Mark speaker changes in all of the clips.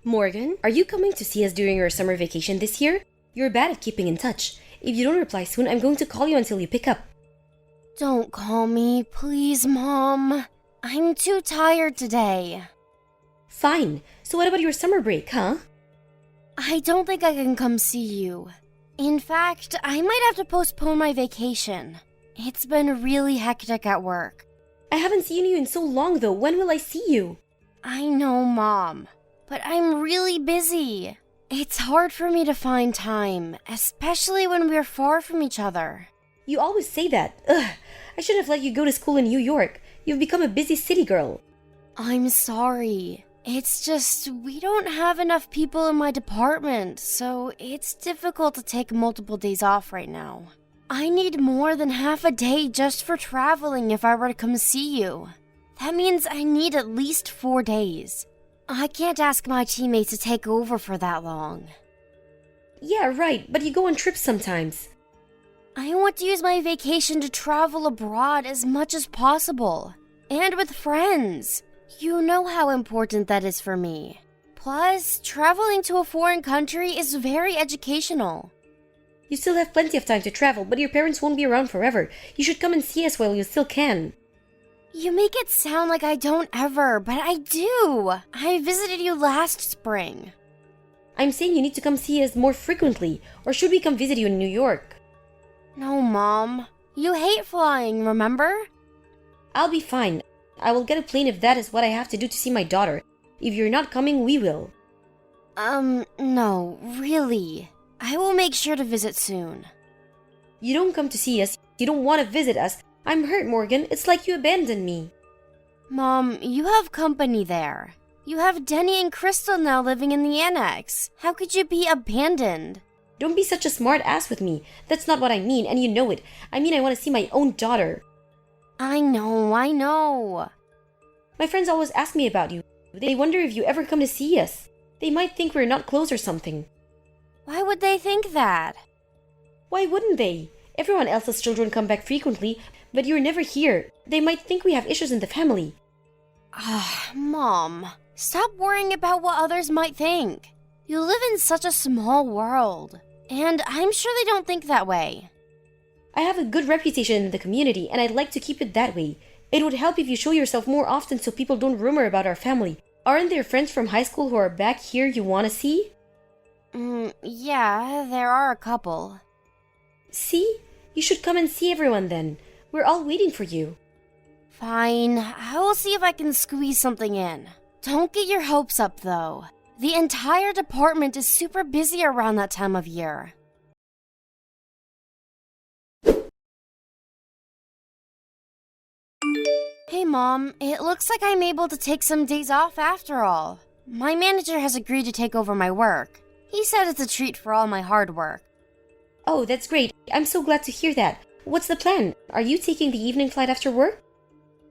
Speaker 1: Morgan, are you coming to see us during your summer vacation this year? You're bad at keeping in touch. If you don't reply soon, I'm going to call you until you pick up.
Speaker 2: Don't call me, please, Mom. I'm too tired today.
Speaker 1: Fine. So what about your summer break, huh?
Speaker 2: I don't think I can come see you. In fact, I might have to postpone my vacation. It's been really hectic at work.
Speaker 1: I haven't seen you in so long, though. When will I see you?
Speaker 2: I know, Mom, but I'm really busy. It's hard for me to find time, especially when we're far from each other.
Speaker 1: You always say that. Ugh, I should have let you go to school in New York. You've become a busy city girl.
Speaker 2: I'm sorry. It's just, we don't have enough people in my department, so it's difficult to take multiple days off right now. I need more than half a day just for traveling if I were to come see you. That means I need at least 4 days. I can't ask my teammates to take over for that long.
Speaker 1: Yeah, right, but you go on trips sometimes.
Speaker 2: I want to use my vacation to travel abroad as much as possible. And with friends. You know how important that is for me. Plus, traveling to a foreign country is very educational.
Speaker 1: You still have plenty of time to travel, but your parents won't be around forever. You should come and see us while you still can.
Speaker 2: You make it sound like I don't ever, but I do. I visited you last spring.
Speaker 1: I'm saying you need to come see us more frequently, or should we come visit you in New York?
Speaker 2: No, Mom. You hate flying, remember?
Speaker 1: I'll be fine. I will get a plane if that is what I have to do to see my daughter. If you're not coming, we will.
Speaker 2: No, really. I will make sure to visit soon.
Speaker 1: You don't come to see us. You don't want to visit us. I'm hurt, Morgan. It's like you abandoned me.
Speaker 2: Mom, you have company there. You have Denny and Crystal now living in the annex. How could you be abandoned?
Speaker 1: Don't be such a smart ass with me. That's not what I mean, and you know it. I mean I want to see my own daughter.
Speaker 2: I know.
Speaker 1: My friends always ask me about you. They wonder if you ever come to see us. They might think we're not close or something.
Speaker 2: Why would they think that?
Speaker 1: Why wouldn't they? Everyone else's children come back frequently, but you're never here. They might think we have issues in the family.
Speaker 2: Mom, stop worrying about what others might think. You live in such a small world, and I'm sure they don't think that way.
Speaker 1: I have a good reputation in the community, and I'd like to keep it that way. It would help if you show yourself more often so people don't rumor about our family. Aren't there friends from high school who are back here you want to see?
Speaker 2: Yeah, there are a couple.
Speaker 1: See? You should come and see everyone then. We're all waiting for you.
Speaker 2: Fine, I will see if I can squeeze something in. Don't get your hopes up, though. The entire department is super busy around that time of year. Hey, Mom, it looks like I'm able to take some days off after all. My manager has agreed to take over my work. He said it's a treat for all my hard work.
Speaker 1: Oh, that's great. I'm so glad to hear that. What's the plan? Are you taking the evening flight after work?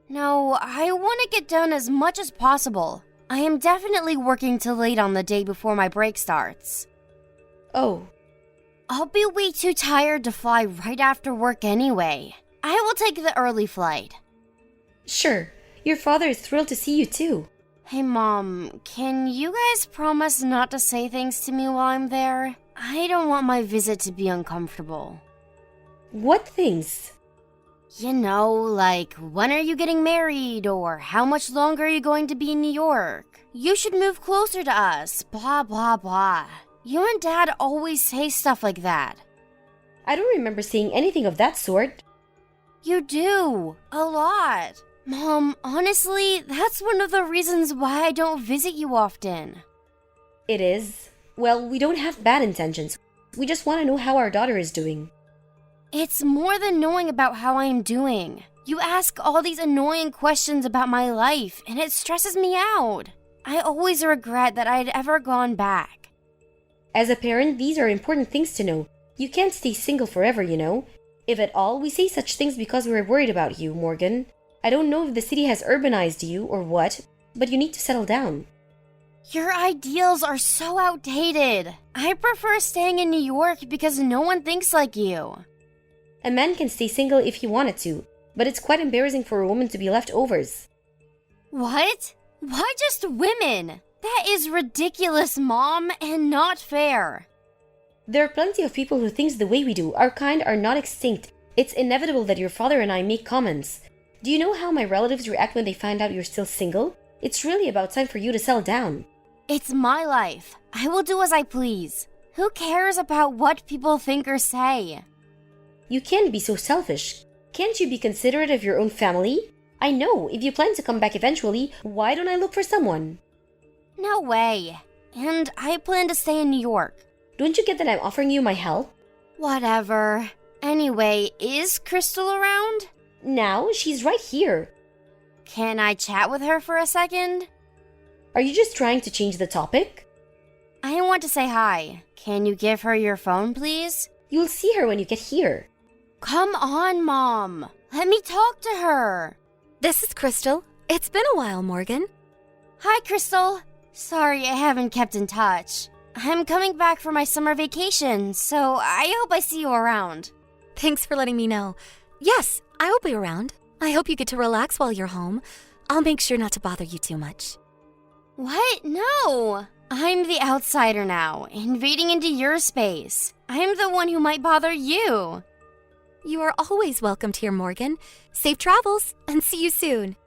Speaker 2: No, I want to get done as much as possible. I am definitely working till late on the day before my break starts.
Speaker 1: Oh.
Speaker 2: I'll be way too tired to fly right after work anyway. I will take the early flight.
Speaker 1: Sure. Your father is thrilled to see you too.
Speaker 2: Hey, Mom, can you guys promise not to say things to me while I'm there? I don't want my visit to be uncomfortable.
Speaker 1: What things?
Speaker 2: You know, like, when are you getting married, or how much longer are you going to be in New York? You should move closer to us, blah, blah, blah. You and Dad always say stuff like that.
Speaker 1: I don't remember saying anything of that sort.
Speaker 2: You do, a lot. Mom, honestly, that's one of the reasons why I don't visit you often.
Speaker 1: It is. Well, we don't have bad intentions. We just want to know how our daughter is doing.
Speaker 2: It's more than knowing about how I am doing. You ask all these annoying questions about my life, and it stresses me out. I always regret that I'd ever gone back.
Speaker 1: As a parent, these are important things to know. You can't stay single forever, you know. If at all, we say such things because we're worried about you, Morgan. I don't know if the city has urbanized you or what, but you need to settle down.
Speaker 2: Your ideals are so outdated. I prefer staying in New York because no one thinks like you.
Speaker 1: A man can stay single if he wanted to, but it's quite embarrassing for a woman to be leftovers.
Speaker 2: What? Why just women? That is ridiculous, Mom, and not fair.
Speaker 1: There are plenty of people who think the way we do. Our kind are not extinct. It's inevitable that your father and I make comments. Do you know how my relatives react when they find out you're still single? It's really about time for you to settle down.
Speaker 2: It's my life. I will do as I please. Who cares about what people think or say?
Speaker 1: You can't be so selfish. Can't you be considerate of your own family? I know, if you plan to come back eventually, why don't I look for someone?
Speaker 2: No way. And I plan to stay in New York.
Speaker 1: Don't you get that I'm offering you my help?
Speaker 2: Whatever. Anyway, is Crystal around?
Speaker 1: Now, she's right here.
Speaker 2: Can I chat with her for a second?
Speaker 1: Are you just trying to change the topic?
Speaker 2: I want to say hi. Can you give her your phone, please?
Speaker 1: You'll see her when you get here.
Speaker 2: Come on, Mom. Let me talk to her.
Speaker 3: This is Crystal. It's been a while, Morgan.
Speaker 2: Hi, Crystal. Sorry I haven't kept in touch. I'm coming back for my summer vacation, so I hope I see you around.
Speaker 3: Thanks for letting me know. Yes, I will be around. I hope you get to relax while you're home. I'll make sure not to bother you too much.
Speaker 2: What? No! I'm the outsider now, invading into your space. I'm the one who might bother you.
Speaker 3: You are always welcomed here, Morgan. Safe travels, and see you soon.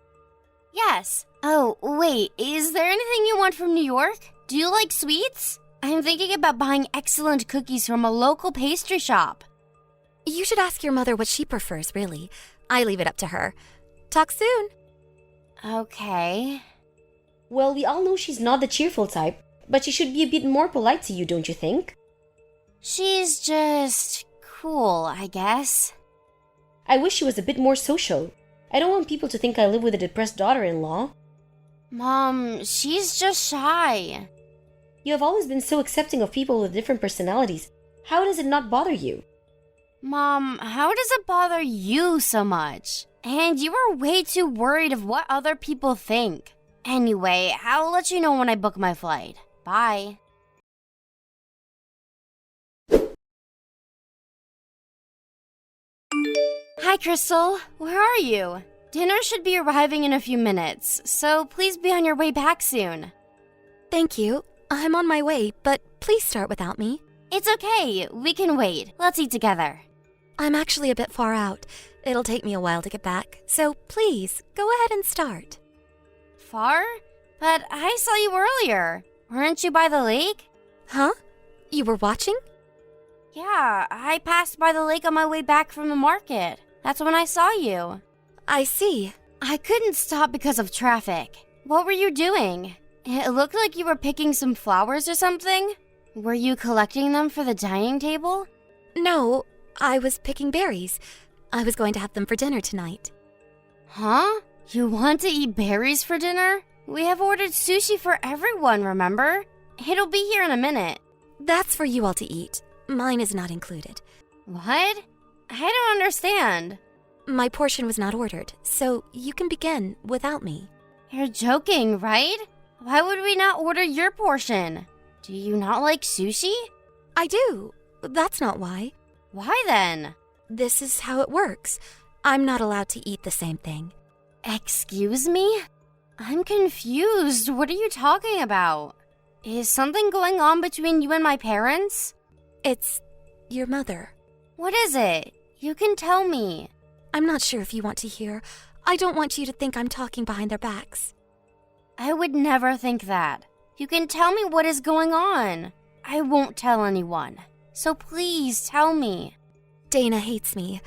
Speaker 2: Yes. Oh, wait, is there anything you want from New York? Do you like sweets? I'm thinking about buying excellent cookies from a local pastry shop.
Speaker 3: You should ask your mother what she prefers, really. I leave it up to her. Talk soon.
Speaker 2: Okay.
Speaker 1: Well, we all know she's not the cheerful type, but she should be a bit more polite to you, don't you think?
Speaker 2: She's just cool, I guess.
Speaker 1: I wish she was a bit more social. I don't want people to think I live with a depressed daughter-in-law.
Speaker 2: Mom, she's just shy.
Speaker 1: You have always been so accepting of people with different personalities. How does it not bother you?
Speaker 2: Mom, how does it bother you so much? And you are way too worried of what other people think. Anyway, I'll let you know when I book my flight. Bye. Hi, Crystal. Where are you? Dinner should be arriving in a few minutes, so please be on your way back soon.
Speaker 3: Thank you. I'm on my way, but please start without me.
Speaker 2: It's okay. We can wait. Let's eat together.
Speaker 3: I'm actually a bit far out. It'll take me a while to get back, so please, go ahead and start.
Speaker 2: Far? But I saw you earlier. Weren't you by the lake?
Speaker 3: Huh? You were watching?
Speaker 2: Yeah, I passed by the lake on my way back from the market. That's when I saw you.
Speaker 3: I see.
Speaker 2: I couldn't stop because of traffic. What were you doing? It looked like you were picking some flowers or something. Were you collecting them for the dining table?
Speaker 3: No, I was picking berries. I was going to have them for dinner tonight.
Speaker 2: Huh? You want to eat berries for dinner? We have ordered sushi for everyone, remember? It'll be here in a minute.
Speaker 3: That's for you all to eat. Mine is not included.
Speaker 2: What? I don't understand.
Speaker 3: My portion was not ordered, so you can begin without me.
Speaker 2: You're joking, right? Why would we not order your portion? Do you not like sushi?
Speaker 3: I do. That's not why.
Speaker 2: Why then?
Speaker 3: This is how it works. I'm not allowed to eat the same thing.
Speaker 2: Excuse me? I'm confused. What are you talking about? Is something going on between you and my parents?
Speaker 3: It's your mother.
Speaker 2: What is it? You can tell me.
Speaker 3: I'm not sure if you want to hear. I don't want you to think I'm talking behind their backs.
Speaker 2: I would never think that. You can tell me what is going on. I won't tell anyone. So please tell me.
Speaker 3: Dana hates me.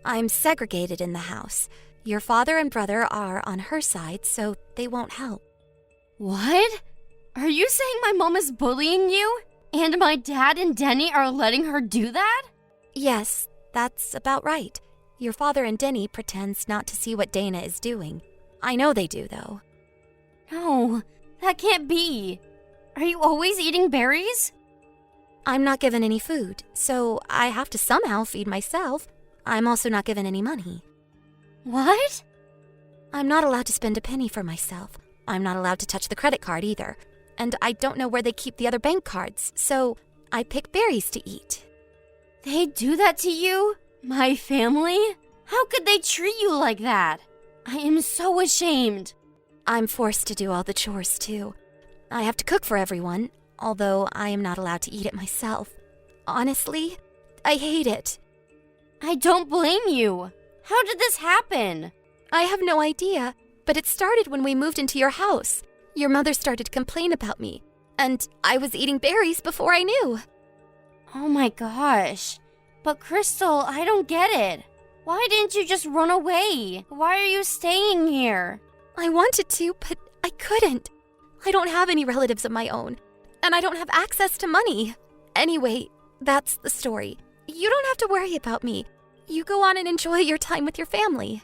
Speaker 3: I'm segregated in the house. Your father and brother are on her side, so they won't help.
Speaker 2: What? Are you saying my mom is bullying you? And my dad and Denny are letting her do that?
Speaker 3: Yes, that's about right. Your father and Denny pretends not to see what Dana is doing. I know they do, though.
Speaker 2: No, that can't be. Are you always eating berries?
Speaker 3: I'm not given any food, so I have to somehow feed myself. I'm also not given any money.
Speaker 2: What?
Speaker 3: I'm not allowed to spend a penny for myself. I'm not allowed to touch the credit card either. And I don't know where they keep the other bank cards, so I pick berries to eat.
Speaker 2: They do that to you? My family? How could they treat you like that? I am so ashamed.
Speaker 3: I'm forced to do all the chores, too. I have to cook for everyone, although I am not allowed to eat it myself. Honestly, I hate it.
Speaker 2: I don't blame you. How did this happen?
Speaker 3: I have no idea, but it started when we moved into your house. Your mother started to complain about me, and I was eating berries before I knew.
Speaker 2: Oh my gosh. But Crystal, I don't get it. Why didn't you just run away? Why are you staying here?
Speaker 3: I wanted to, but I couldn't. I don't have any relatives of my own, and I don't have access to money. Anyway, that's the story. You don't have to worry about me. You go on and enjoy your time with your family.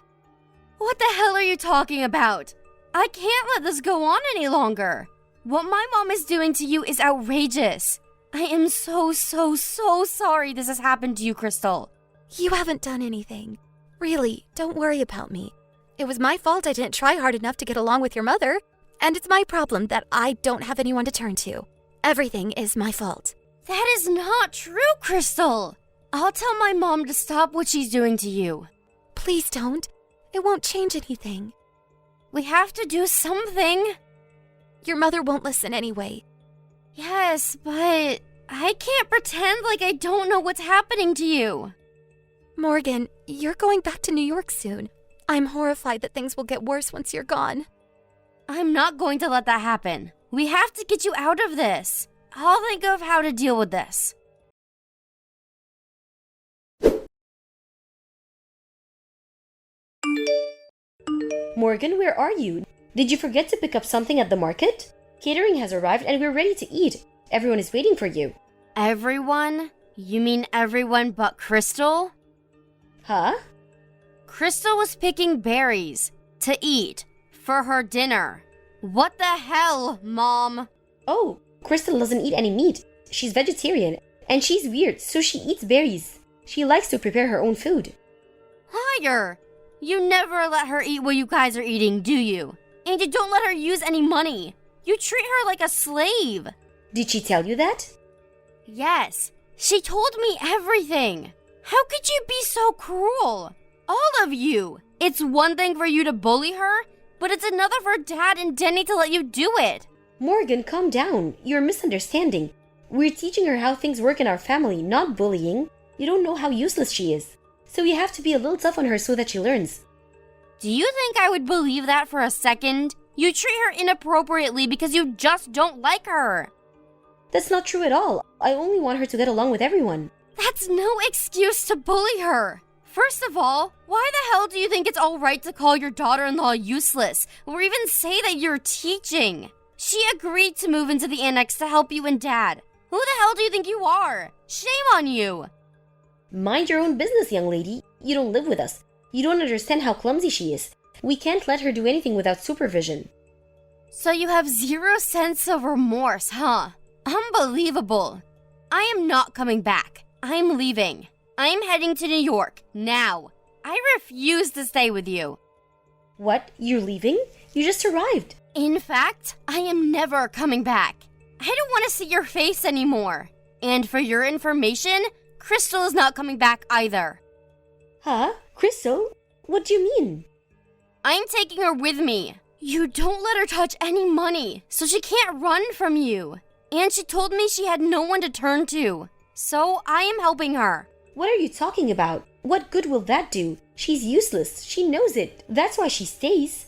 Speaker 2: What the hell are you talking about? I can't let this go on any longer. What my mom is doing to you is outrageous. I am so sorry this has happened to you, Crystal.
Speaker 3: You haven't done anything. Really, don't worry about me. It was my fault I didn't try hard enough to get along with your mother, and it's my problem that I don't have anyone to turn to. Everything is my fault.
Speaker 2: That is not true, Crystal. I'll tell my mom to stop what she's doing to you.
Speaker 3: Please don't. It won't change anything.
Speaker 2: We have to do something.
Speaker 3: Your mother won't listen anyway.
Speaker 2: Yes, but I can't pretend like I don't know what's happening to you.
Speaker 3: Morgan, you're going back to New York soon. I'm horrified that things will get worse once you're gone.
Speaker 2: I'm not going to let that happen. We have to get you out of this. I'll think of how to deal with this.
Speaker 1: Morgan, where are you? Did you forget to pick up something at the market? Catering has arrived and we're ready to eat. Everyone is waiting for you.
Speaker 2: Everyone? You mean everyone but Crystal?
Speaker 1: Huh?
Speaker 2: Crystal was picking berries to eat for her dinner. What the hell, Mom?
Speaker 1: Oh, Crystal doesn't eat any meat. She's vegetarian and she's weird, so she eats berries. She likes to prepare her own food.
Speaker 2: Liar! You never let her eat what you guys are eating, do you? And you don't let her use any money. You treat her like a slave.
Speaker 1: Did she tell you that?
Speaker 2: Yes, she told me everything. How could you be so cruel? All of you. It's one thing for you to bully her, but it's another for Dad and Denny to let you do it.
Speaker 1: Morgan, calm down. You're misunderstanding. We're teaching her how things work in our family, not bullying. You don't know how useless she is. So you have to be a little tough on her so that she learns.
Speaker 2: Do you think I would believe that for a second? You treat her inappropriately because you just don't like her.
Speaker 1: That's not true at all. I only want her to get along with everyone.
Speaker 2: That's no excuse to bully her. First of all, why the hell do you think it's all right to call your daughter-in-law useless, or even say that you're teaching? She agreed to move into the annex to help you and Dad. Who the hell do you think you are? Shame on you.
Speaker 1: Mind your own business, young lady. You don't live with us. You don't understand how clumsy she is. We can't let her do anything without supervision.
Speaker 2: So you have zero sense of remorse, huh? Unbelievable. I am not coming back. I'm leaving. I'm heading to New York, now. I refuse to stay with you.
Speaker 1: What? You're leaving? You just arrived.
Speaker 2: In fact, I am never coming back. I don't want to see your face anymore. And for your information, Crystal is not coming back either.
Speaker 1: Huh? Crystal? What do you mean?
Speaker 2: I'm taking her with me. You don't let her touch any money, so she can't run from you. And she told me she had no one to turn to. So I am helping her.
Speaker 1: What are you talking about? What good will that do? She's useless. She knows it. That's why she stays.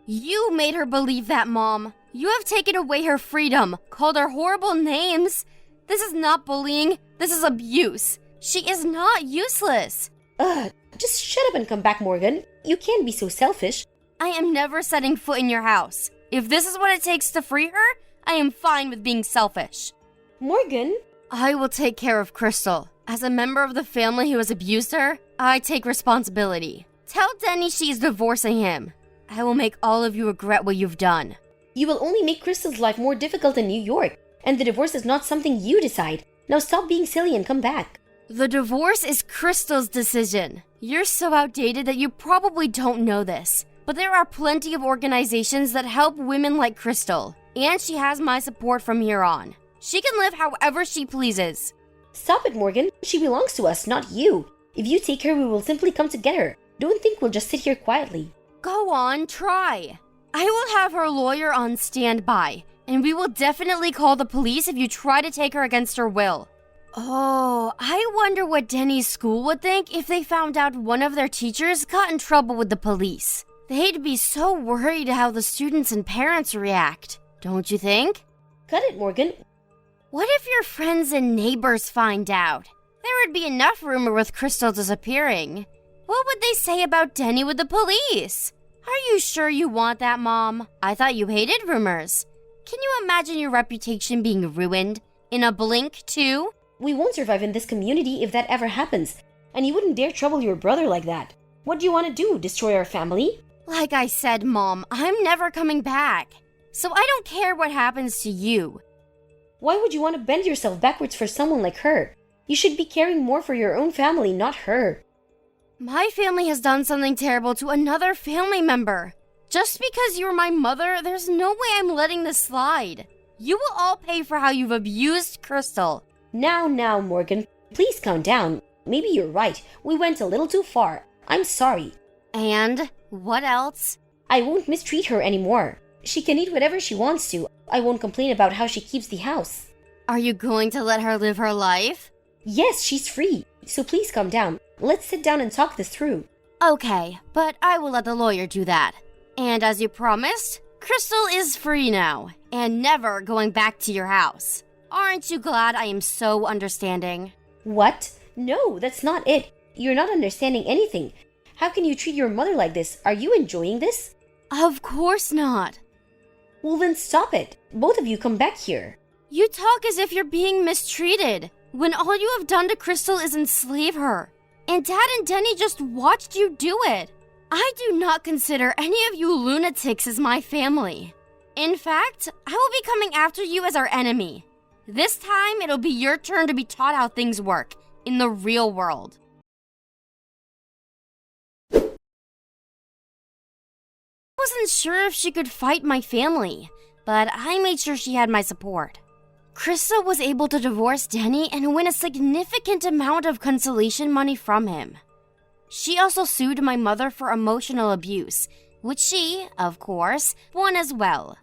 Speaker 2: You made her believe that, Mom. You have taken away her freedom, called her horrible names. This is not bullying. This is abuse. She is not useless.
Speaker 1: Just shut up and come back, Morgan. You can't be so selfish.
Speaker 2: I am never setting foot in your house. If this is what it takes to free her, I am fine with being selfish.
Speaker 1: Morgan?
Speaker 2: I will take care of Crystal. As a member of the family who has abused her, I take responsibility. Tell Denny she is divorcing him. I will make all of you regret what you've done.
Speaker 1: You will only make Crystal's life more difficult in New York. And the divorce is not something you decide. Now stop being silly and come back.
Speaker 2: The divorce is Crystal's decision. You're so outdated that you probably don't know this. But there are plenty of organizations that help women like Crystal. And she has my support from here on. She can live however she pleases.
Speaker 1: Stop it, Morgan. She belongs to us, not you. If you take her, we will simply come to get her. Don't think we'll just sit here quietly.
Speaker 2: Go on, try. I will have her lawyer on standby, and we will definitely call the police if you try to take her against her will. Oh, I wonder what Denny's school would think if they found out one of their teachers got in trouble with the police. They'd be so worried how the students and parents react, don't you think?
Speaker 1: Cut it, Morgan.
Speaker 2: What if your friends and neighbors find out? There would be enough rumor with Crystal disappearing. What would they say about Denny with the police? Are you sure you want that, Mom? I thought you hated rumors. Can you imagine your reputation being ruined? In a blink, too?
Speaker 1: We won't survive in this community if that ever happens. And you wouldn't dare trouble your brother like that. What do you want to do, destroy our family?
Speaker 2: Like I said, Mom, I'm never coming back. So I don't care what happens to you.
Speaker 1: Why would you want to bend yourself backwards for someone like her? You should be caring more for your own family, not her.
Speaker 2: My family has done something terrible to another family member. Just because you're my mother, there's no way I'm letting this slide. You will all pay for how you've abused Crystal.
Speaker 1: Now, Morgan, please calm down. Maybe you're right. We went a little too far. I'm sorry.
Speaker 2: And what else?
Speaker 1: I won't mistreat her anymore. She can eat whatever she wants to. I won't complain about how she keeps the house.
Speaker 2: Are you going to let her live her life?
Speaker 1: Yes, she's free. So please calm down. Let's sit down and talk this through.
Speaker 2: Okay, but I will let the lawyer do that. And as you promised, Crystal is free now, and never going back to your house. Aren't you glad I am so understanding?
Speaker 1: What? No, that's not it. You're not understanding anything. How can you treat your mother like this? Are you enjoying this?
Speaker 2: Of course not.
Speaker 1: Well, then stop it. Both of you come back here.
Speaker 2: You talk as if you're being mistreated, when all you have done to Crystal is enslave her. And Dad and Denny just watched you do it. I do not consider any of you lunatics as my family. In fact, I will be coming after you as our enemy. This time, it'll be your turn to be taught how things work in the real world. I wasn't sure if she could fight my family, but I made sure she had my support. Krista was able to divorce Denny and win a significant amount of consolation money from him. She also sued my mother for emotional abuse, which she, of course, won as well.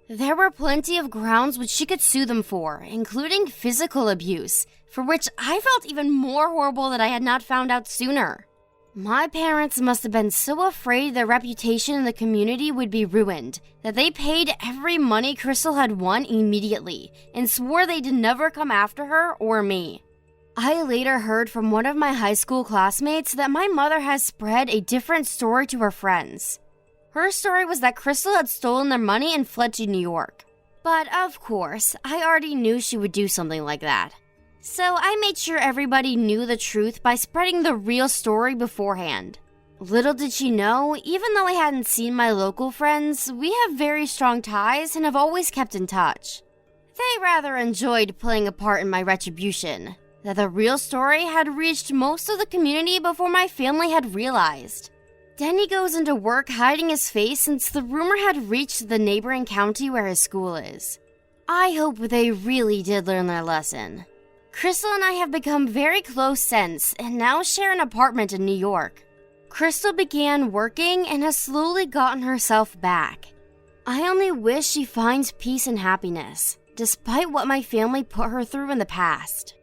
Speaker 2: There were plenty of grounds which she could sue them for, including physical abuse, for which I felt even more horrible that I had not found out sooner. My parents must have been so afraid their reputation in the community would be ruined that they paid every money Crystal had won immediately and swore they'd never come after her or me. I later heard from one of my high school classmates that my mother has spread a different story to her friends. Her story was that Crystal had stolen their money and fled to New York. But of course, I already knew she would do something like that. So I made sure everybody knew the truth by spreading the real story beforehand. Little did she know, even though I hadn't seen my local friends, we have very strong ties and have always kept in touch. They rather enjoyed playing a part in my retribution, that the real story had reached most of the community before my family had realized. Denny goes into work hiding his face since the rumor had reached the neighboring county where his school is. I hope they really did learn their lesson. Crystal and I have become very close since and now share an apartment in New York. Crystal began working and has slowly gotten herself back. I only wish she finds peace and happiness, despite what my family put her through in the past.